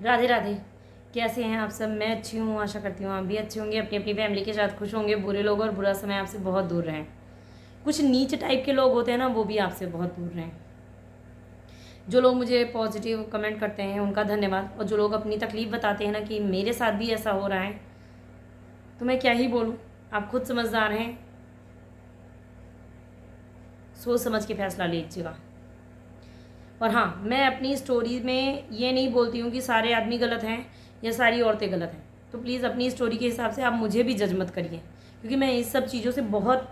राधे राधे। कैसे हैं आप सब? मैं अच्छी हूँ, आशा करती हूँ आप भी अच्छे होंगे, अपनी अपनी फैमिली के साथ खुश होंगे। बुरे लोग और बुरा समय आपसे बहुत दूर रहें। कुछ नीच टाइप के लोग होते हैं ना, वो भी आपसे बहुत दूर रहें। जो लोग मुझे पॉजिटिव कमेंट करते हैं उनका धन्यवाद, और जो लोग अपनी तकलीफ़ बताते हैं ना कि मेरे साथ भी ऐसा हो रहा है, तो मैं क्या ही बोलूँ। आप खुद समझदार हैं, सोच समझ के फैसला लीजिएगा। और हाँ, मैं अपनी स्टोरी में ये नहीं बोलती हूँ कि सारे आदमी गलत हैं या सारी औरतें गलत हैं। तो प्लीज़ अपनी स्टोरी के हिसाब से आप मुझे भी जज मत करिए, क्योंकि मैं इस सब चीज़ों से बहुत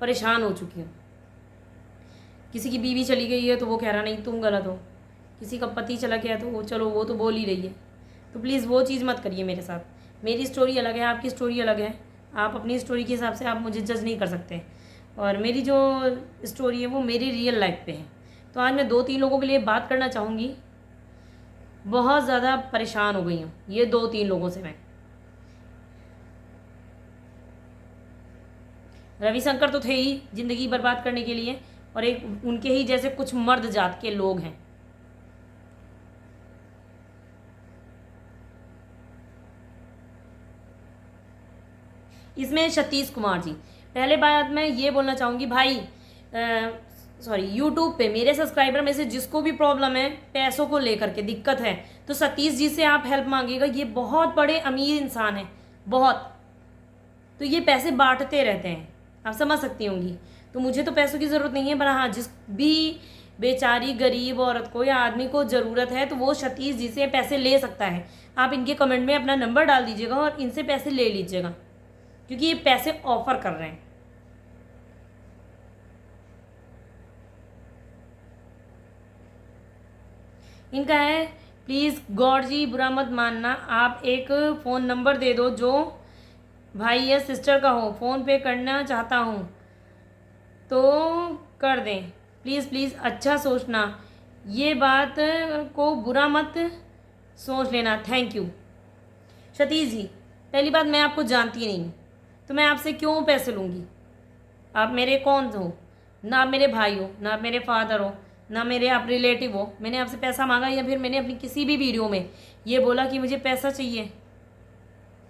परेशान हो चुकी हूँ। किसी की बीवी चली गई है तो वो कह रहा नहीं तुम गलत हो, किसी का पति चला गया तो वो चलो वो तो बोल ही रही है। तो प्लीज़ वो चीज़ मत करिए मेरे साथ। मेरी स्टोरी अलग है, आपकी स्टोरी अलग है। आप अपनी स्टोरी के हिसाब से आप मुझे जज नहीं कर सकते। और मेरी जो स्टोरी है वो मेरी रियल लाइफ पे है। तो आज मैं 2-3 लोगों के लिए बात करना चाहूँगी। बहुत ज़्यादा परेशान हो गई हूँ ये 2-3 लोगों से मैं। रविशंकर तो थे ही ज़िंदगी बर्बाद करने के लिए, और एक उनके ही जैसे कुछ मर्द जात के लोग हैं। इसमें सतीश कुमार जी। पहले बात मैं ये बोलना चाहूँगी भाई, सॉरी, यूट्यूब पे मेरे सब्सक्राइबर में से जिसको भी प्रॉब्लम है, पैसों को लेकर के दिक्कत है, तो सतीश जी से आप हेल्प मांगिएगा। ये बहुत बड़े अमीर इंसान हैं, बहुत। तो ये पैसे बांटते रहते हैं, आप समझ सकती होंगी। तो मुझे तो पैसों की ज़रूरत नहीं है, पर हाँ, जिस भी बेचारी गरीब औरत को या आदमी को ज़रूरत है तो वो सतीश जी से पैसे ले सकता है। आप इनके कमेंट में अपना नंबर डाल दीजिएगा और इनसे पैसे ले लीजिएगा, क्योंकि ये पैसे ऑफर कर रहे हैं। इनका है, प्लीज़ गॉड जी बुरा मत मानना, आप एक फ़ोन नंबर दे दो जो भाई या सिस्टर का हो, फ़ोन पे करना चाहता हूँ तो कर दें। प्लीज़ प्लीज़ अच्छा सोचना, ये बात को बुरा मत सोच लेना। Thank you. सतीश जी, पहली बात, मैं आपको जानती नहीं हूँ, तो मैं आपसे क्यों पैसे लूँगी? आप मेरे कौन हो? ना आप मेरे भाई हो, ना आप मेरे फादर हो, ना मेरे आप रिलेटिव हो। मैंने आपसे पैसा मांगा या फिर मैंने अपनी किसी भी वीडियो में ये बोला कि मुझे पैसा चाहिए?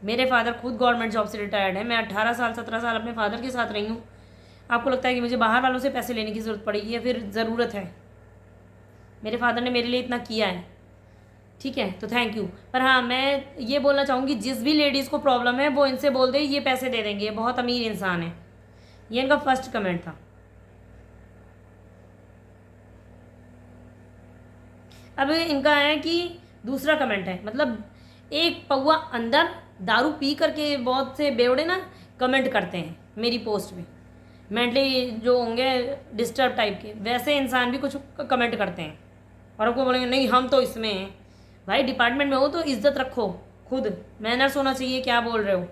मेरे फादर खुद गवर्नमेंट जॉब से रिटायर्ड है। मैं 18 साल 17 साल अपने फादर के साथ रही हूँ। आपको लगता है कि मुझे बाहर वालों से पैसे लेने की ज़रूरत पड़ेगी या फिर ज़रूरत है? मेरे फादर ने मेरे लिए इतना किया है, ठीक है, तो थैंक यू। पर हाँ, मैं ये बोलना चाहूँगी, जिस भी लेडीज़ को प्रॉब्लम है वो इनसे बोल दे, ये पैसे दे देंगे, ये बहुत अमीर इंसान है। ये इनका फर्स्ट कमेंट था। अब इनका है कि दूसरा कमेंट है, मतलब एक पौआ अंदर दारू पी करके बहुत से बेवड़े ना कमेंट करते हैं मेरी पोस्ट में, मेंटली जो होंगे डिस्टर्ब टाइप के, वैसे इंसान भी कुछ कमेंट करते हैं और आपको बोलेंगे नहीं हम तो इसमें हैं। भाई डिपार्टमेंट में हो तो इज्जत रखो, खुद मैनर्स होना चाहिए, क्या बोल रहे हो।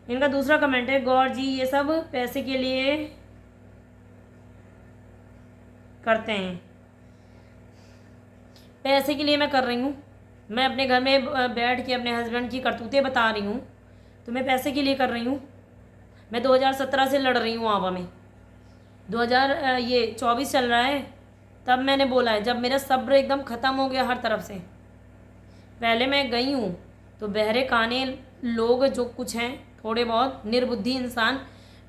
इनका दूसरा कमेंट है, गौर जी ये सब पैसे के लिए करते हैं। पैसे के लिए मैं कर रही हूँ? मैं अपने घर में बैठ के अपने हस्बैंड की करतूतें बता रही हूँ, तो मैं पैसे के लिए कर रही हूँ? मैं 2017 से लड़ रही हूँ आवा में, 2024 चल रहा है, तब मैंने बोला है, जब मेरा सब्र एकदम ख़त्म हो गया हर तरफ से। पहले मैं गई हूँ तो बहरे काने लोग जो कुछ हैं, थोड़े बहुत निर्बुद्धि इंसान,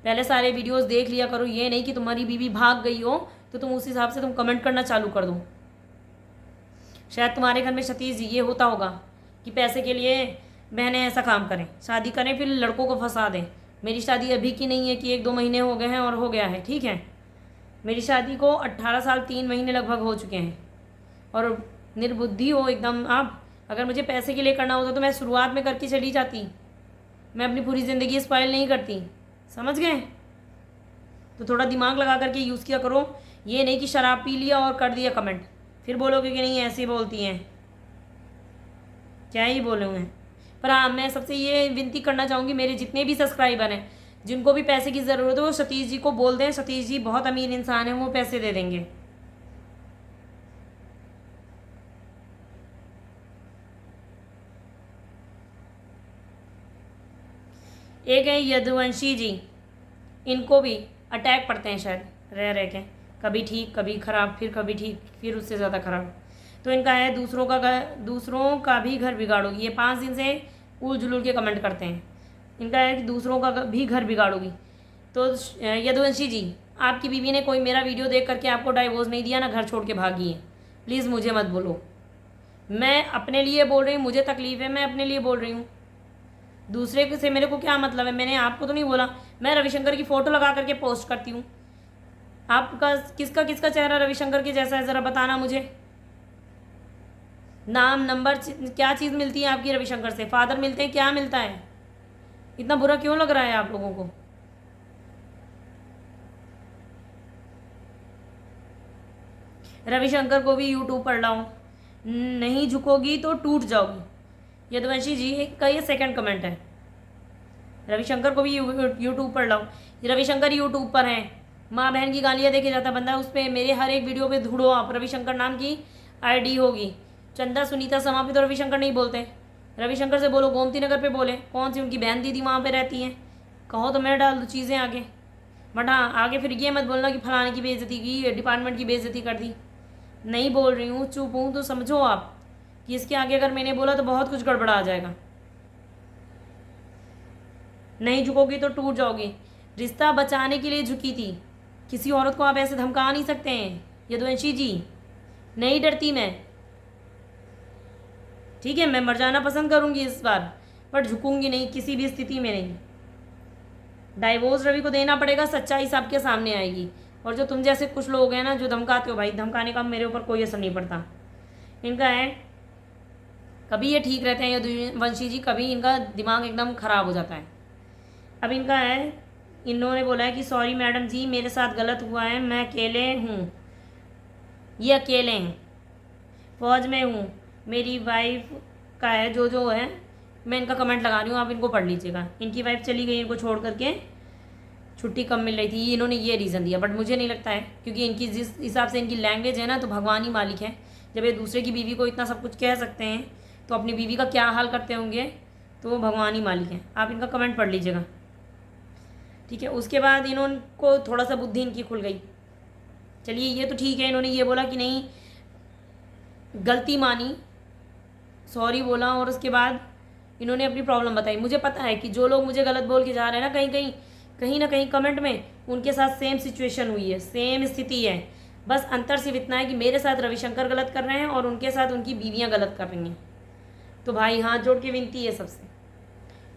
पहले सारे वीडियोस देख लिया करो। ये नहीं कि तुम्हारी बीवी भाग गई हो तो तुम उस हिसाब से तुम कमेंट करना चालू कर दो। शायद तुम्हारे घर में सतीश जी ये होता होगा कि पैसे के लिए बहनें ऐसा काम करें, शादी करें फिर लड़कों को फंसा दें। मेरी शादी अभी की नहीं है कि 1-2 महीने हो गए हैं और हो गया है, ठीक है। मेरी शादी को 18 साल 3 महीने लगभग हो चुके हैं। और निर्बुद्धि हो एकदम आप। अगर मुझे पैसे के लिए करना होता तो मैं शुरुआत में करके चली जाती, मैं अपनी पूरी ज़िंदगी स्पॉइल नहीं करती, समझ गए। तो थोड़ा दिमाग लगा करके यूज़ किया करो। ये नहीं कि शराब पी लिया और कर दिया कमेंट, फिर बोलोगे कि नहीं ऐसे बोलती हैं, क्या ही बोलूँगे। पर हाँ, मैं सबसे ये विनती करना चाहूँगी, मेरे जितने भी सब्सक्राइबर हैं जिनको भी पैसे की ज़रूरत है वो सतीश जी को बोल दें। सतीश जी बहुत अमीर इंसान हैं, वो पैसे दे देंगे। एक है यदुवंशी जी, इनको भी अटैक पड़ते हैं शायद रह रह के, कभी ठीक कभी ख़राब, फिर कभी ठीक फिर उससे ज़्यादा ख़राब। तो इनका है दूसरों का भी घर बिगाड़ोगी। ये 5 दिन से उल जुलूल के कमेंट करते हैं। इनका है कि दूसरों का भी घर बिगाड़ोगी। तो यदुवंशी जी, आपकी बीवी ने कोई मेरा वीडियो देख करके आपको डाइवोर्स नहीं दिया ना, घर छोड़ के भागी है। प्लीज़ मुझे मत बोलो, मैं अपने लिए बोल रही हूँ, मुझे तकलीफ़ है, मैं अपने लिए बोल रही हूँ। दूसरे से मेरे को क्या मतलब है? मैंने आपको तो नहीं बोला। मैं रविशंकर की फ़ोटो लगा करके पोस्ट करती हूँ। आपका किसका किसका चेहरा रविशंकर के जैसा है, ज़रा बताना मुझे। नाम नंबर क्या चीज़ मिलती है आपकी रविशंकर से? फादर मिलते हैं, क्या मिलता है? इतना बुरा क्यों लग रहा है आप लोगों को? रविशंकर को भी यूट्यूब पर लाओ, नहीं झुकोगी तो टूट जाओगी। यदुवंशी जी का ये सेकंड कमेंट है। रविशंकर को भी यूट्यूब पर लाओ। रविशंकर यूट्यूब पर हैं, माँ बहन की गालियाँ देके जाता बंदा, उस पर मेरे हर एक वीडियो पे ढूंढो आप, रविशंकर नाम की आईडी होगी। चंदा सुनीता समा पे तो रविशंकर नहीं बोलते। रविशंकर से बोलो गोमती नगर पे बोले, कौन सी उनकी बहन दीदी वहाँ पे रहती हैं। कहो तो मैं डाल दूँ चीज़ें आगे, बट हाँ आगे फिर ये मत बोलना कि फलाने की बेइज्जती की, डिपार्टमेंट की बेइज्जती कर दी। नहीं बोल रही हूँ, चुप हूँ, तो समझो आप कि इसके आगे अगर मैंने बोला तो बहुत कुछ गड़बड़ा आ जाएगा। नहीं झुकोगी तो टूट जाओगी। रिश्ता बचाने के लिए झुकी थी, किसी औरत को आप ऐसे धमका नहीं सकते हैं यदुवंशी जी। नहीं डरती मैं, ठीक है, मैं मर जाना पसंद करूंगी इस बार, बट झुकूंगी नहीं किसी भी स्थिति में नहीं। डाइवोर्स रवि को देना पड़ेगा, सच्चाई सबके सामने आएगी। और जो तुम जैसे कुछ लोग हैं ना जो धमकाते हो, भाई धमकाने का मेरे ऊपर कोई असर नहीं पड़ता। इनका है कभी ये ठीक रहते हैं यदुवंशी जी, कभी इनका दिमाग एकदम ख़राब हो जाता है। अब इनका है, इन्होंने बोला है कि सॉरी मैडम जी मेरे साथ गलत हुआ है, मैं अकेले हूँ, ये अकेले हैं, फौज में हूँ, मेरी वाइफ का है जो है। मैं इनका कमेंट लगा रही हूँ, आप इनको पढ़ लीजिएगा। इनकी वाइफ चली गई इनको छोड़ करके, छुट्टी कम मिल रही थी, इन्होंने ये रीज़न दिया, बट मुझे नहीं लगता है, क्योंकि इनकी जिस हिसाब से इनकी लैंग्वेज है ना, तो भगवान ही मालिक है। जब ये दूसरे की बीवी को इतना सब कुछ कह सकते हैं तो अपनी बीवी का क्या हाल करते होंगे, तो वो भगवान ही मालिक है। आप इनका कमेंट पढ़ लीजिएगा, ठीक है। उसके बाद इन्होंने थोड़ा सा बुद्धि इनकी खुल गई। चलिए ये तो ठीक है, इन्होंने ये बोला कि नहीं गलती मानी, सॉरी बोला, और उसके बाद इन्होंने अपनी प्रॉब्लम बताई। मुझे पता है कि जो लोग मुझे गलत बोल के जा रहे हैं ना, कहीं ना कहीं कमेंट में उनके साथ सेम सिचुएशन हुई है, सेम स्थिति है। बस अंतर सिर्फ इतना है कि मेरे साथ रविशंकर गलत कर रहे हैं और उनके साथ उनकी बीवियां गलत कर रही हैं। तो भाई हाथ जोड़ के विनती है सबसे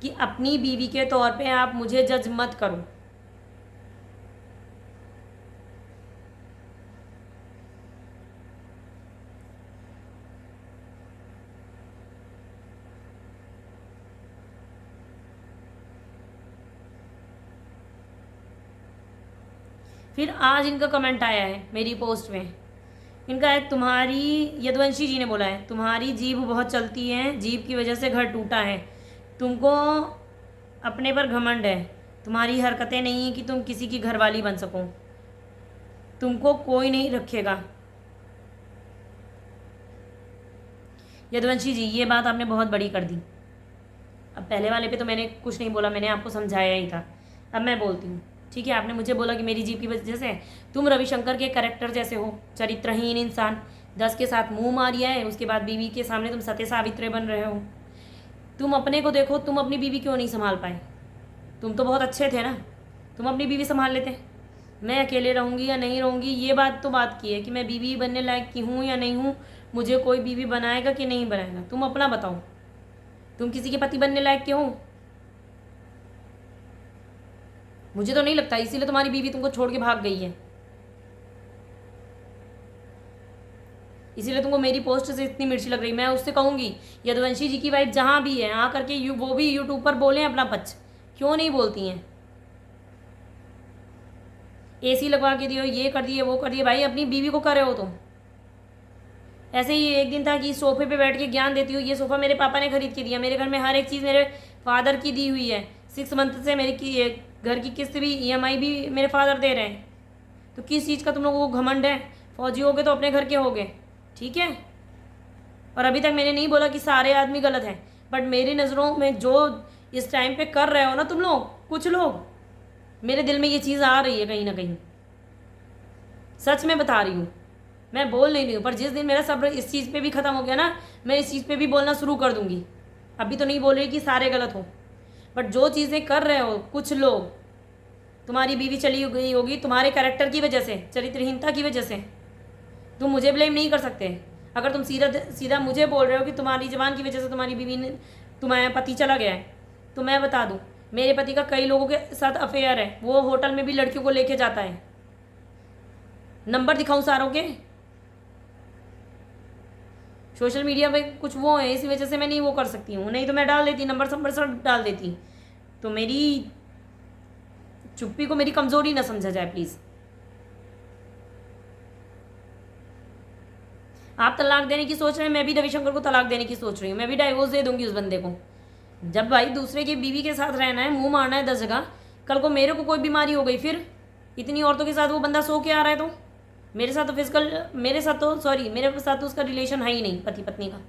कि अपनी बीवी के तौर पे आप मुझे जज मत करो। फिर आज इनका कमेंट आया है मेरी पोस्ट में। इनका है तुम्हारी, यदुवंशी जी ने बोला है, तुम्हारी जीभ बहुत चलती है, जीभ की वजह से घर टूटा है, तुमको अपने पर घमंड है, तुम्हारी हरकतें नहीं है कि तुम किसी की घरवाली बन सको, तुमको कोई नहीं रखेगा। यदुवंशी जी ये बात आपने बहुत बड़ी कर दी। अब पहले वाले पे तो मैंने कुछ नहीं बोला, मैंने आपको समझाया ही था, अब मैं बोलती हूँ, ठीक है। आपने मुझे बोला कि मेरी जीभ की वजह से, तुम रविशंकर के कैरेक्टर जैसे हो, चरित्रहीन इंसान, 10 के साथ मुंह मारिया है, उसके बाद बीवी के सामने तुम सत्य सावित्री बन रहे हो। तुम अपने को देखो, तुम अपनी बीवी क्यों नहीं संभाल पाए? तुम तो बहुत अच्छे थे ना, तुम अपनी बीवी संभाल लेते। मैं अकेले रहूँगी या नहीं रहूँगी ये बात तो बात की है कि मैं बीवी बनने लायक की हूँ या नहीं हूँ, मुझे कोई बीवी बनाएगा कि नहीं बनाएगा, तुम अपना बताओ। तुम किसी के पति बनने लायक के हो? मुझे तो नहीं लगता, इसीलिए तुम्हारी बीवी तुमको छोड़ के भाग गई है, इसीलिए तुमको मेरी पोस्ट से इतनी मिर्ची लग रही। मैं उससे कहूँगी यदुवंशी जी की वाइफ जहाँ भी है आ करके वो भी यूट्यूब पर बोलें अपना पक्ष, क्यों नहीं बोलती हैं? एसी लगवा के दियो, ये कर दिए वो कर दिए, भाई अपनी बीवी को कर रहे हो तुम। ऐसे ही एक दिन था कि सोफे पे बैठ के ज्ञान देती हूँ, ये सोफ़ा मेरे पापा ने खरीद के दिया, मेरे घर में हर एक चीज़ मेरे फादर की दी हुई है, 6 मंथ से मेरी घर की किस्त भी, EMI भी मेरे फादर दे रहे हैं, तो किस चीज़ का तुम लोगों को घमंड है? फौजी हो गए तो अपने घर के हो गए, ठीक है। और अभी तक मैंने नहीं बोला कि सारे आदमी गलत हैं, बट मेरी नज़रों में जो इस टाइम पे कर रहे हो ना तुम लोग, कुछ लोग, मेरे दिल में ये चीज़ आ रही है कहीं ना कहीं, सच में बता रही हूँ। मैं बोल नहीं रही हूँ, पर जिस दिन मेरा सब्र इस चीज़ पे भी ख़त्म हो गया ना, मैं इस चीज़ पे भी बोलना शुरू कर दूँगी। अभी तो नहीं बोल रही कि सारे गलत हो, बट जो चीज़ें कर रहे हो कुछ लोग, तुम्हारी बीवी चली गई होगी तुम्हारे कैरेक्टर की वजह से, चरित्रहीनता की वजह से, तुम मुझे ब्लेम नहीं कर सकते। अगर तुम सीधा सीधा मुझे बोल रहे हो कि तुम्हारी जबान की वजह से तुम्हारी बीवी ने, तुम्हारा पति चला गया है, तो मैं बता दूँ, मेरे पति का कई लोगों के साथ अफेयर है। वो होटल में भी लड़कियों को लेके जाता है। नंबर दिखाऊं सारों के? सोशल मीडिया पे कुछ वो है, इसी वजह से मैं नहीं वो कर सकती हूँ, नहीं तो मैं डाल देती, नंबर संबर सब डाल देती। तो मेरी चुप्पी को मेरी कमज़ोरी ना समझा जाए प्लीज़। आप तलाक देने की सोच रहे हैं, मैं भी रविशंकर को तलाक देने की सोच रही हूँ। मैं भी डाइवोर्स दे दूंगी उस बंदे को। जब भाई दूसरे की बीवी के साथ रहना है, मुंह मारना है 10 जगह, कल को मेरे को कोई बीमारी हो गई, फिर इतनी औरतों के साथ वो बंदा सो के आ रहा है, तो मेरे साथ तो मेरे साथ तो उसका रिलेशन है ही नहीं पति पत्नी का,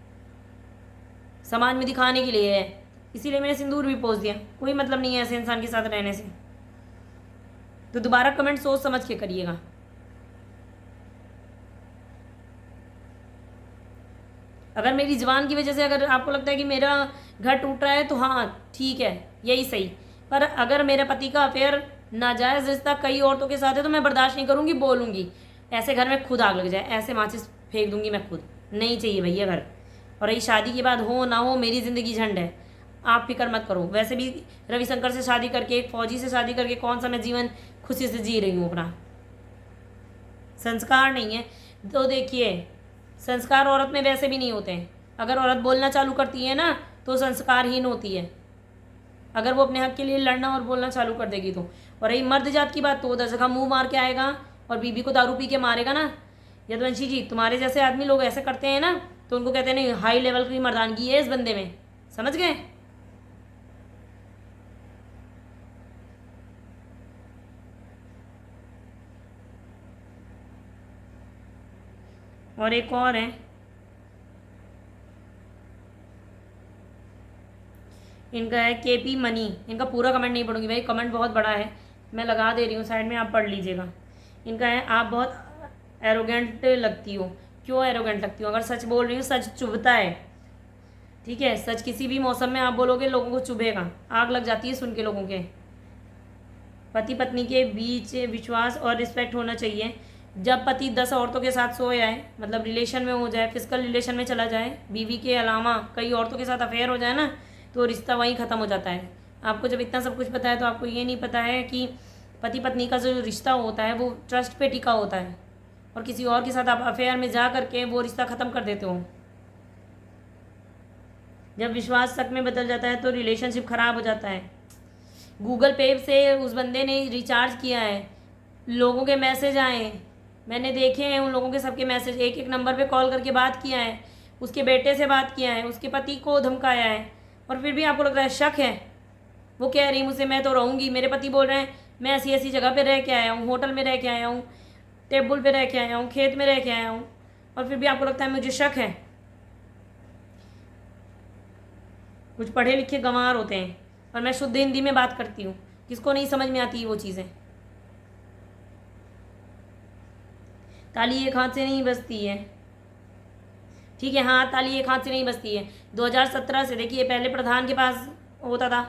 समाज में दिखाने के लिए है। इसीलिए मैंने सिंदूर भी पोस दिया। कोई मतलब नहीं है ऐसे इंसान के साथ रहने से। तो दोबारा कमेंट सोच समझ के करिएगा। अगर मेरी जबान की वजह से अगर आपको लगता है कि मेरा घर टूट रहा है, तो हाँ ठीक है, यही सही। पर अगर मेरे पति का अफेयर नाजायज़ रिश्ता कई औरतों के साथ है, तो मैं बर्दाश्त नहीं करूँगी, बोलूँगी। ऐसे घर में खुद आग लग जाए, ऐसे माचिस फेंक दूँगी मैं खुद। नहीं चाहिए भैया घर। और रही शादी के बाद हो ना हो, मेरी ज़िंदगी झंड है, आप फिक्र मत करो। वैसे भी रविशंकर से शादी करके, एक फौजी से शादी करके कौन सा मैं जीवन खुशी से जी रही हूँ अपना। संस्कार नहीं है तो देखिए, संस्कार औरत में वैसे भी नहीं होते हैं। अगर औरत बोलना चालू करती है ना, तो संस्कारहीन होती है, अगर वो अपने हक के लिए लड़ना और बोलना चालू कर देगी तो। और रही मर्द जात की बात, तो 10 जगह मुँह मार के आएगा और बीबी को दारू पी के मारेगा ना। यदुवंशी जी, तुम्हारे जैसे आदमी लोग ऐसे करते हैं ना, तो उनको कहते हैं नहीं, हाई लेवल की मर्दानगी है इस बंदे में। समझ गए? और एक और है, इनका है केपी मनी। इनका पूरा कमेंट नहीं पढ़ूंगी भाई, कमेंट बहुत बड़ा है, मैं लगा दे रही हूँ साइड में, आप पढ़ लीजिएगा। इनका है, आप बहुत एरोगेंट लगती हो। क्यों एरोगेंट लगती हो? अगर सच बोल रही हूँ, सच चुभता है, ठीक है। सच किसी भी मौसम में आप बोलोगे, लोगों को चुभेगा, आग लग जाती है सुन के लोगों के। पति पत्नी के बीच विश्वास और रिस्पेक्ट होना चाहिए। जब पति 10 औरतों के साथ सो जाए, मतलब रिलेशन में हो जाए, फिजिकल रिलेशन में चला जाए, बीवी के अलावा कई औरतों के साथ अफेयर हो जाए ना, तो रिश्ता वहीं ख़त्म हो जाता है। आपको जब इतना सब कुछ पता है, तो आपको ये नहीं पता है कि पति पत्नी का जो रिश्ता होता है वो ट्रस्ट पे टिका होता है, और किसी और के साथ आप अफेयर में जा करके वो रिश्ता ख़त्म कर देते हो। जब विश्वास शक में बदल जाता है, तो रिलेशनशिप ख़राब हो जाता है। गूगल पे से उस बंदे ने रिचार्ज किया है, लोगों के मैसेज आए, मैंने देखे हैं उन लोगों के सबके मैसेज, एक एक नंबर पे कॉल करके बात किया है, उसके बेटे से बात किया है, उसके पति को धमकाया है, और फिर भी आपको लग रहा है शक है। वो कह रही मुझसे, मैं तो रहूँगी, मेरे पति बोल रहे हैं मैं ऐसी ऐसी जगह पे रह के आया हूँ, होटल में रह के आया हूँ, टेबल पे रह के आया हूँ, खेत में रह के आया हूँ, और फिर भी आपको लगता है मुझे शक है। कुछ पढ़े लिखे गंवार होते हैं, और मैं शुद्ध हिंदी में बात करती हूँ, किसको नहीं समझ में आती वो चीज़ें। ताली एक हाथ से नहीं बजती है, ठीक है, हाँ, ताली एक हाथ से नहीं बजती है। 2017 से देखिए, पहले प्रधान के पास होता था,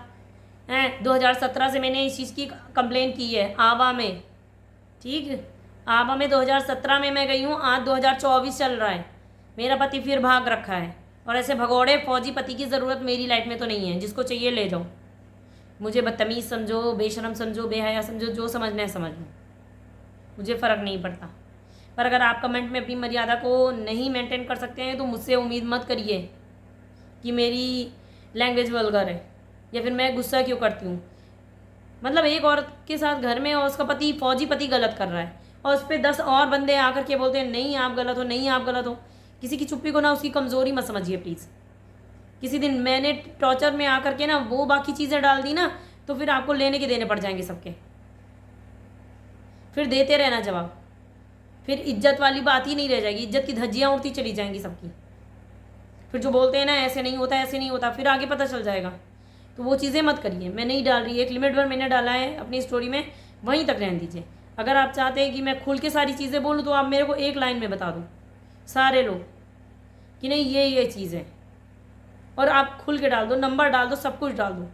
हैं, 2017 से मैंने इस चीज़ की कंप्लेन की है आवा में, ठीक, आवा में 2017 में मैं गई हूँ, आज 2024 चल रहा है, मेरा पति फिर भाग रखा है। और ऐसे भगोड़े फौजी पति की ज़रूरत मेरी लाइफ में तो नहीं है, जिसको चाहिए ले जाओ। मुझे बदतमीज़ समझो, बेशरम समझो, बेहया समझो, जो समझना है समझ लो, मुझे फ़र्क नहीं पड़ता। पर अगर आप कमेंट में अपनी मर्यादा को नहीं मेंटेन कर सकते हैं, तो मुझसे उम्मीद मत करिए कि मेरी लैंग्वेज वल्गर है, या फिर मैं गुस्सा क्यों करती हूँ। मतलब एक औरत के साथ घर में, और उसका पति फौजी पति गलत कर रहा है, और उस पर 10 और बंदे आकर के बोलते हैं नहीं आप गलत हो, नहीं आप गलत हो। किसी की चुप्पी को ना उसकी कमज़ोरी मत समझिए प्लीज़। किसी दिन मैंने टॉर्चर में आकर के ना वो बाकी चीज़ें डाल दी ना, तो फिर आपको लेने के देने पड़ जाएंगे सबके, फिर देते रहना जवाब, फिर इज्जत वाली बात ही नहीं रह जाएगी, इज्जत की धज्जियाँ उड़ती चली जाएंगी सबकी। फिर जो बोलते हैं ना ऐसे नहीं होता, ऐसे नहीं होता, फिर आगे पता चल जाएगा। तो वो चीज़ें मत करिए, मैं नहीं डाल रही, एक लिमिट पर मैंने डाला है अपनी स्टोरी में, वहीं तक रहने दीजिए। अगर आप चाहते हैं कि मैं खुल के सारी चीज़ें बोलूँ तो आप मेरे को एक लाइन में बता दो सारे लोग कि नहीं ये चीज़ है, और आप खुल के डाल दो, नंबर डाल दो, सब कुछ डाल दो,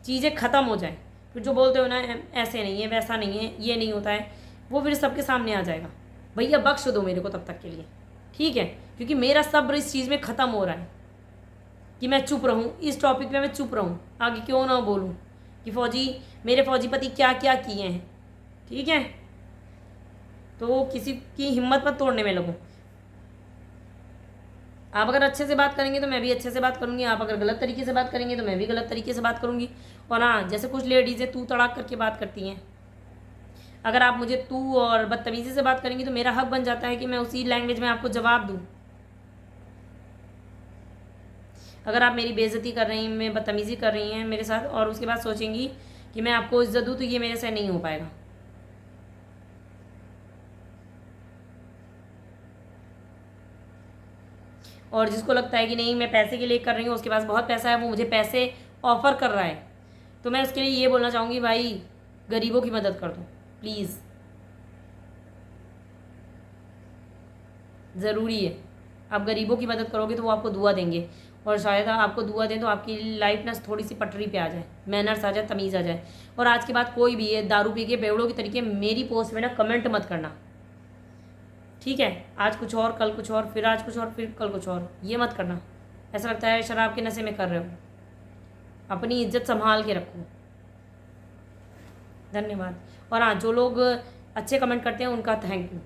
चीज़ें ख़त्म हो जाए। फिर जो बोलते हो ना ऐसे नहीं है, वैसा नहीं है, ये नहीं होता है, वो फिर सबके सामने आ जाएगा। भैया बख्श दो मेरे को तब तक के लिए, ठीक है? क्योंकि मेरा सब्र इस चीज़ में ख़त्म हो रहा है कि मैं चुप रहूँ, इस टॉपिक पे मैं चुप रहूँ, आगे क्यों ना बोलूँ कि मेरे फौजी पति क्या क्या किए हैं, ठीक है? तो किसी की हिम्मत मत तोड़ने में लगो। आप अगर अच्छे से बात करेंगे तो मैं भी अच्छे से बात करूँगी, आप अगर गलत तरीके से बात करेंगे तो मैं भी गलत तरीके से बात करूँगी। और हाँ, जैसे कुछ लेडीज़ें तू तड़ाक करके बात करती हैं, अगर आप मुझे तू और बदतमीज़ी से बात करेंगी तो मेरा हक बन जाता है कि मैं उसी लैंग्वेज में आपको जवाब दूँ। अगर आप मेरी बेइज्जती कर रही हैं, मैं बदतमीज़ी कर रही हैं मेरे साथ, और उसके बाद सोचेंगी कि मैं आपको इज्जत दूँ, तो ये मेरे से नहीं हो पाएगा। और जिसको लगता है कि नहीं मैं पैसे के लिए कर रही हूँ, उसके पास बहुत पैसा है, वो मुझे पैसे ऑफ़र कर रहा है, तो मैं उसके लिए ये बोलना चाहूँगी, भाई गरीबों की मदद कर दो प्लीज़, ज़रूरी है। आप गरीबों की मदद करोगे तो वो आपको दुआ देंगे, और शायद आपको दुआ दें तो आपकी लाइफ ना थोड़ी सी पटरी पे आ जाए, मैनर्स आ जाए, तमीज़ आ जाए। और आज के बाद कोई भी है दारू पी के बेवड़ों की तरीके मेरी पोस्ट में ना कमेंट मत करना, ठीक है? आज कुछ और, कल कुछ और, फिर आज कुछ और, फिर कल कुछ और, ये मत करना। ऐसा लगता है शराब के नशे में कर रहे हो। अपनी इज्जत संभाल के रखो। धन्यवाद। और हाँ, जो लोग अच्छे कमेंट करते हैं उनका थैंक यू।